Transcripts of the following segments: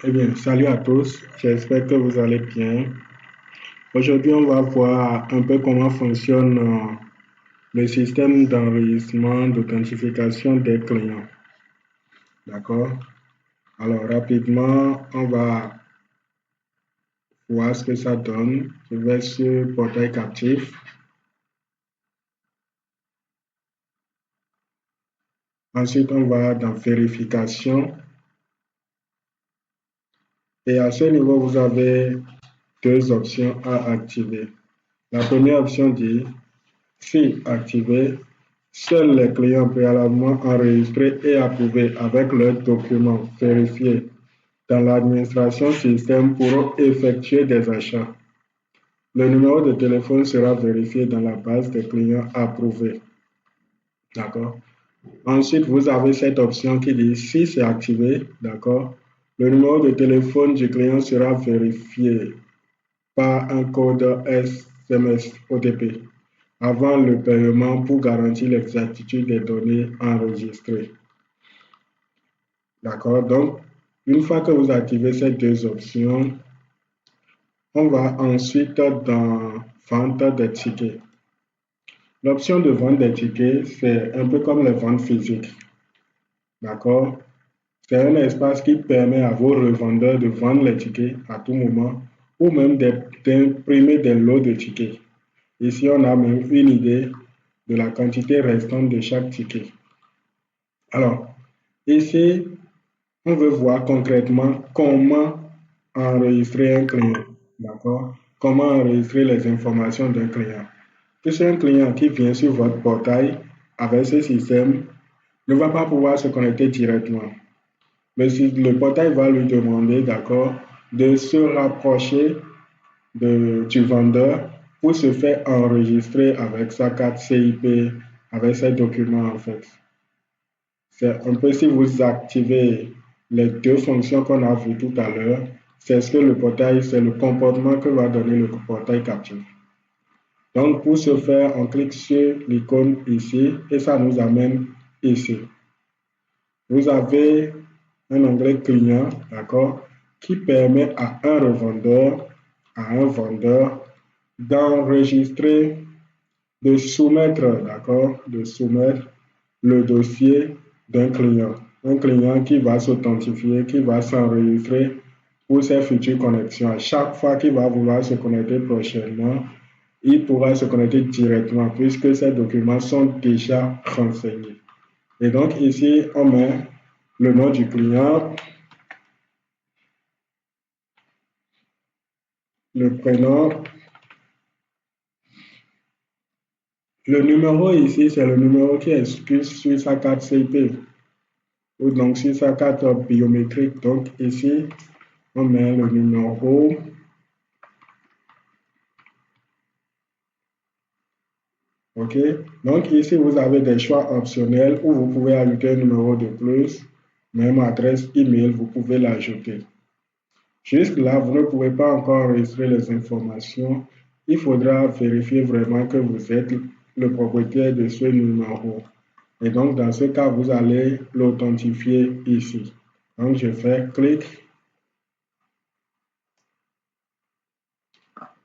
Eh bien, salut à tous, j'espère que vous allez bien. Aujourd'hui, on va voir un peu comment fonctionne le système d'enregistrement d'authentification des clients. D'accord? Alors, rapidement, on va voir ce que ça donne. Je vais sur Portail Captif. Ensuite, on va dans Vérification. Et à ce niveau, vous avez deux options à activer. La première option dit si activé, seuls les clients préalablement enregistrés et approuvés avec leurs documents vérifiés dans l'administration système pourront effectuer des achats. Le numéro de téléphone sera vérifié dans la base des clients approuvés. D'accord? Ensuite, vous avez cette option qui dit si c'est activé, d'accord, le numéro de téléphone du client sera vérifié par un code SMS OTP avant le paiement pour garantir l'exactitude des données enregistrées. D'accord? Donc, une fois que vous activez ces deux options, on va ensuite dans Vente des tickets. L'option de vente des tickets, c'est un peu comme les ventes physiques. D'accord? C'est un espace qui permet à vos revendeurs de vendre les tickets à tout moment ou même d'imprimer des lots de tickets. Ici, on a même une idée de la quantité restante de chaque ticket. Alors, ici, on veut voir concrètement comment enregistrer un client. D'accord? Comment enregistrer les informations d'un client. Si c'est un client qui vient sur votre portail avec ce système, ne va pas pouvoir se connecter directement. Mais si le portail va lui demander, d'accord, de se rapprocher du vendeur pour se faire enregistrer avec sa carte CIP, avec ses documents en fait. C'est un peu si vous activez les deux fonctions qu'on a vues tout à l'heure, c'est ce que le portail, c'est le comportement que va donner le portail captif. Donc pour ce faire, on clique sur l'icône ici et ça nous amène ici. Vous avez un onglet client, d'accord, qui permet à un revendeur, à un vendeur d'enregistrer, de soumettre, d'accord, de soumettre le dossier d'un client. Un client qui va s'authentifier, qui va s'enregistrer pour ses futures connexions. À chaque fois qu'il va vouloir se connecter prochainement, il pourra se connecter directement puisque ces documents sont déjà renseignés. Et donc ici, on met le nom du client, le prénom. Le numéro ici, c'est le numéro qui est sur sa carte CIP ou donc sur sa carte biométrique. Donc ici, on met le numéro. OK? Donc ici, vous avez des choix optionnels où vous pouvez ajouter un numéro de plus, même adresse email, vous pouvez l'ajouter. Jusque-là, vous ne pouvez pas encore enregistrer les informations. Il faudra vérifier vraiment que vous êtes le propriétaire de ce numéro. Et donc, dans ce cas, vous allez l'authentifier ici. Donc, je fais clic.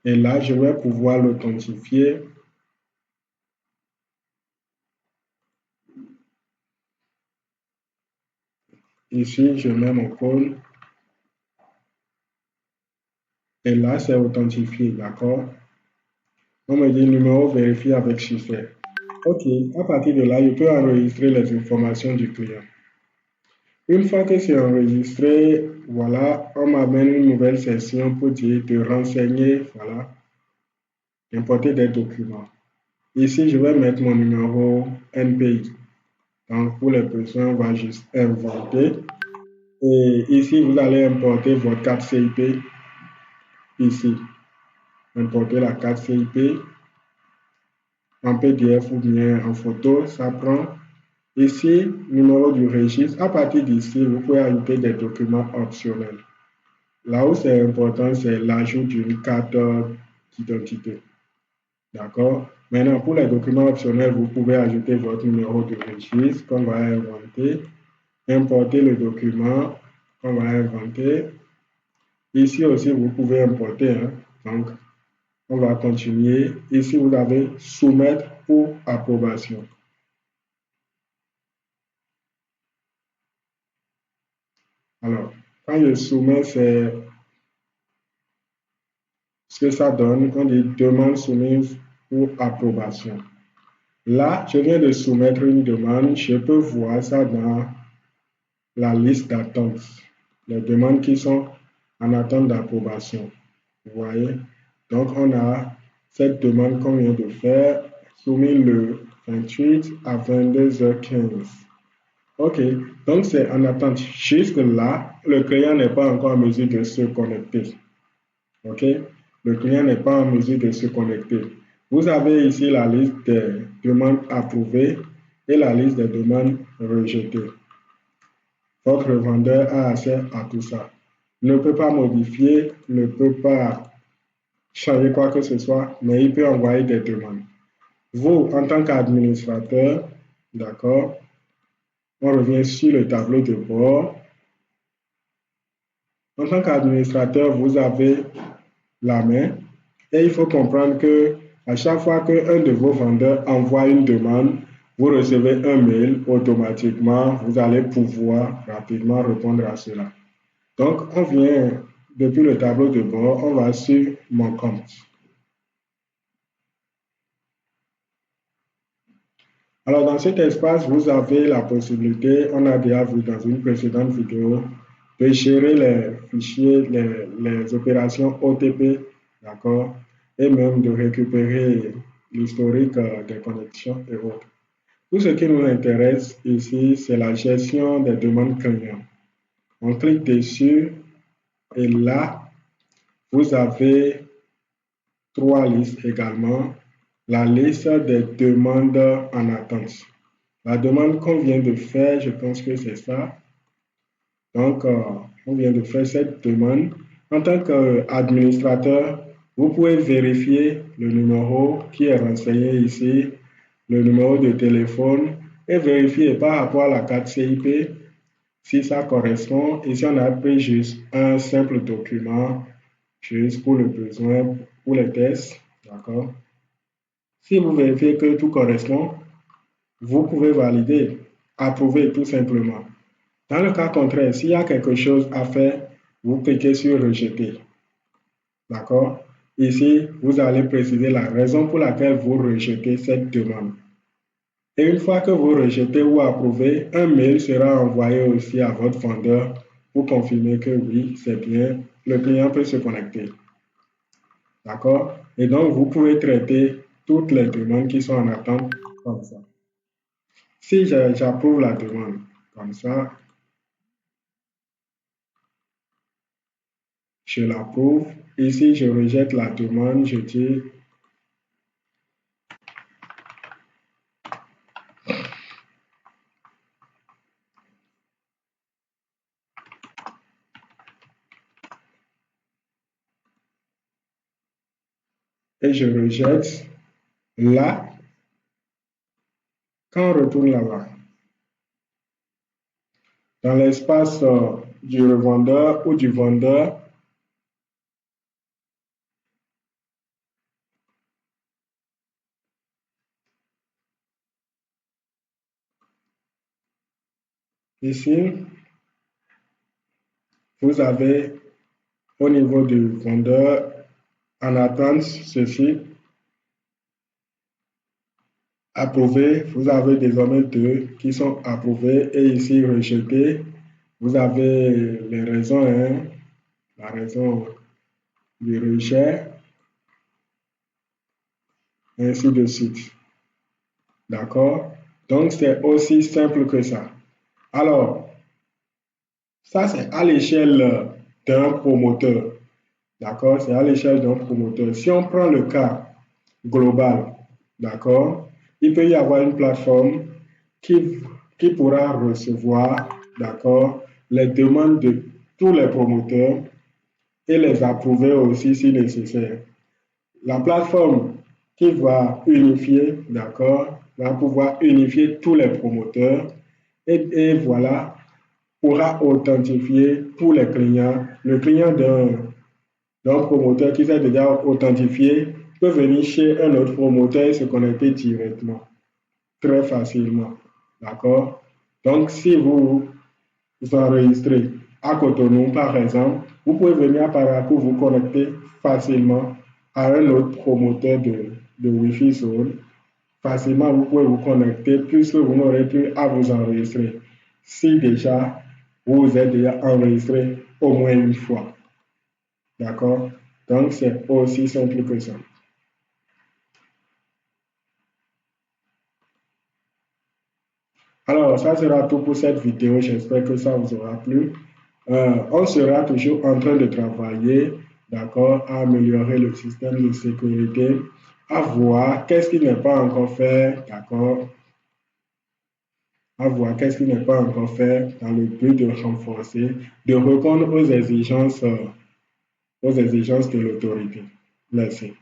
Et là, je vais pouvoir l'authentifier. Ici, je mets mon code. Et là, c'est authentifié, d'accord? On me dit numéro vérifié avec succès. OK, à partir de là, je peux enregistrer les informations du client. Une fois que c'est enregistré, voilà, on m'amène une nouvelle session pour dire de renseigner, voilà, importer des documents. Ici, je vais mettre mon numéro NPI. Donc, pour les besoins, on va juste inventer. Et ici, vous allez importer votre carte CIP. Ici, importer la carte CIP en PDF ou bien en photo, ça prend. Ici, numéro du registre. À partir d'ici, vous pouvez ajouter des documents optionnels. Là où c'est important, c'est l'ajout d'une carte d'identité. D'accord? Maintenant, pour les documents optionnels, vous pouvez ajouter votre numéro de registre qu'on va inventer, importer le document qu'on va inventer, Ici aussi, vous pouvez importer, hein. Donc, on va continuer. Ici, vous avez soumettre pour approbation. Alors, quand je soumets, c'est ce que ça donne. On dit demande soumise pour approbation. Là, je viens de soumettre une demande. Je peux voir ça dans la liste d'attente. Les demandes qui sont en attente d'approbation. Vous voyez? Donc, on a cette demande qu'on vient de faire, soumise le 28 à 22h15. OK, donc c'est en attente. Jusque-là, le client n'est pas encore en mesure de se connecter. OK, le client n'est pas en mesure de se connecter. Vous avez ici la liste des demandes approuvées et la liste des demandes rejetées. Votre vendeur a accès à tout ça. Ne peut pas modifier, ne peut pas changer quoi que ce soit, mais il peut envoyer des demandes. Vous, en tant qu'administrateur, d'accord, on revient sur le tableau de bord. En tant qu'administrateur, vous avez la main et il faut comprendre que à chaque fois qu'un de vos vendeurs envoie une demande, vous recevez un mail automatiquement, vous allez pouvoir rapidement répondre à cela. Donc, on vient depuis le tableau de bord, on va sur mon compte. Alors, dans cet espace, vous avez la possibilité, on a déjà vu dans une précédente vidéo, de gérer les fichiers, les opérations OTP, d'accord, et même de récupérer l'historique des connexions et autres. Tout ce qui nous intéresse ici, c'est la gestion des demandes clients. On clique dessus et là, vous avez trois listes également. La liste des demandes en attente. La demande qu'on vient de faire, je pense que c'est ça. Donc, on vient de faire cette demande. En tant qu'administrateur, vous pouvez vérifier le numéro qui est renseigné ici, le numéro de téléphone, et vérifier par rapport à la carte CIP si ça correspond. Ici, on a pris juste un simple document, juste pour le besoin, pour les tests. D'accord? Si vous vérifiez que tout correspond, vous pouvez valider, approuver tout simplement. Dans le cas contraire, s'il y a quelque chose à faire, vous cliquez sur rejeter. D'accord? Ici, vous allez préciser la raison pour laquelle vous rejetez cette demande. Et une fois que vous rejetez ou approuvez, un mail sera envoyé aussi à votre vendeur pour confirmer que oui, c'est bien, le client peut se connecter. D'accord? Et donc, vous pouvez traiter toutes les demandes qui sont en attente comme ça. Si j'approuve la demande comme ça, je l'approuve. Ici, je rejette la demande, je dis et je rejette. Là, quand on retourne là-bas, dans l'espace du revendeur ou du vendeur, ici, vous avez au niveau du vendeur en attente ceci, approuvé, vous avez désormais deux qui sont approuvés et ici rejetés. Vous avez les raisons, hein, la raison du rejet, ainsi de suite. D'accord? Donc, c'est aussi simple que ça. Alors, ça, c'est à l'échelle d'un promoteur. D'accord? C'est à l'échelle d'un promoteur. Si on prend le cas global, d'accord, il peut y avoir une plateforme qui, qui pourra recevoir, d'accord, les demandes de tous les promoteurs et les approuver aussi si nécessaire. La plateforme qui va unifier, d'accord, va pouvoir unifier tous les promoteurs et voilà, pourra authentifier pour les clients. Le client d'un promoteur qui s'est déjà authentifié peut venir chez un autre promoteur et se connecter directement, très facilement. D'accord? Donc, si vous vous enregistrez à Cotonou, par exemple, vous pouvez venir à Parakou vous connecter facilement à un autre promoteur de Wi-Fi Zone. Facilement, vous pouvez vous connecter puisque vous n'aurez plus à vous enregistrer. Si déjà vous vous êtes déjà enregistré au moins une fois. D'accord? Donc, c'est aussi simple que ça. Alors, ça sera tout pour cette vidéo. J'espère que ça vous aura plu. On sera toujours en train de travailler, d'accord, à améliorer le système de sécurité, à voir qu'est-ce qui n'est pas encore fait, d'accord, à voir qu'est-ce qui n'est pas encore fait dans le but de renforcer, de répondre aux exigences de l'autorité. Merci.